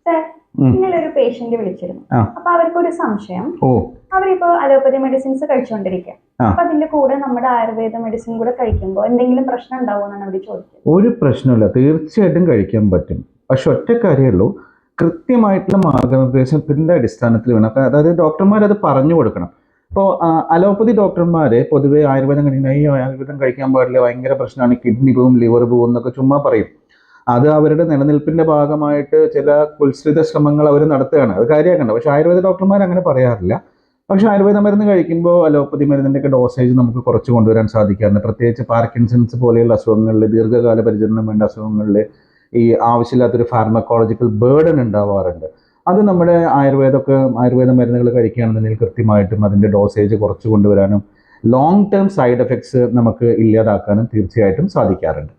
Sir, നിങ്ങളൊരു patient വിളിച്ചിരുന്നു. അപ്പൊ അവർക്കൊരു സംശയം, അവരിപ്പോ അലോപ്പതി മെഡിസിൻസ് കഴിച്ചുകൊണ്ടിരിക്കുക. അപ്പൊ അതിന്റെ കൂടെ നമ്മുടെ ആയുർവേദ മെഡിസിൻ കൂടെ കഴിക്കുമ്പോൾ എന്തെങ്കിലും പ്രശ്നം ഉണ്ടാവുമെന്നാണ് അവർ ചോദിക്കുന്നത്. ഒരു പ്രശ്നമില്ല, തീർച്ചയായിട്ടും കഴിക്കാൻ പറ്റും. പക്ഷെ ഒറ്റ കാര്യമുള്ളൂ, കൃത്യമായിട്ടുള്ള മാർഗനിർദ്ദേശത്തിന്റെ അടിസ്ഥാനത്തിൽ വേണം. അതായത് ഡോക്ടർമാർ അത് പറഞ്ഞു കൊടുക്കണം. ഇപ്പോൾ അലോപ്പതി ഡോക്ടർമാര് പൊതുവെ ആയുർവേദം കഴിക്കുന്ന ആയുർവേദം കഴിക്കാൻ പാടില്ല, ഭയങ്കര പ്രശ്നമാണ്, കിഡ്നി പോവും, ലിവർ പോവും എന്നൊക്കെ ചുമ്മാ പറയും. അത് അവരുടെ നിലനിൽപ്പിന്റെ ഭാഗമായിട്ട് ചില കുൽസിത ശ്രമങ്ങൾ അവർ നടത്തുകയാണ്, അത് കാര്യമാക്കണ്ട. പക്ഷെ ആയുർവേദ ഡോക്ടർമാർ അങ്ങനെ പറയാറില്ല. പക്ഷെ ആയുർവേദ മരുന്ന് കഴിക്കുമ്പോൾ അലോപ്പതി മരുന്നിൻ്റെയൊക്കെ ഡോസേജ് നമുക്ക് കുറച്ച് കൊണ്ടുവരാൻ സാധിക്കാറുണ്ട്. പ്രത്യേകിച്ച് പാർക്കിൻസൺസ് പോലെയുള്ള അസുഖങ്ങളിൽ, ദീർഘകാല പരിചരണം വേണ്ട അസുഖങ്ങളിൽ ഈ ആവശ്യമില്ലാത്തൊരു ഫാർമക്കോളജിക്കൽ ബേർഡൻ ഉണ്ടാവാറുണ്ട്. അത് നമ്മുടെ ആയുർവേദ മരുന്നുകൾ കഴിക്കുകയാണെന്നുണ്ടെങ്കിൽ കൃത്യമായിട്ടും അതിൻ്റെ ഡോസേജ് കുറച്ച് കൊണ്ടുവരാനും ലോങ് ടേം സൈഡ് എഫക്ട്സ് നമുക്ക് ഇല്ലാതാക്കാനും തീർച്ചയായിട്ടും സാധിക്കാറുണ്ട്.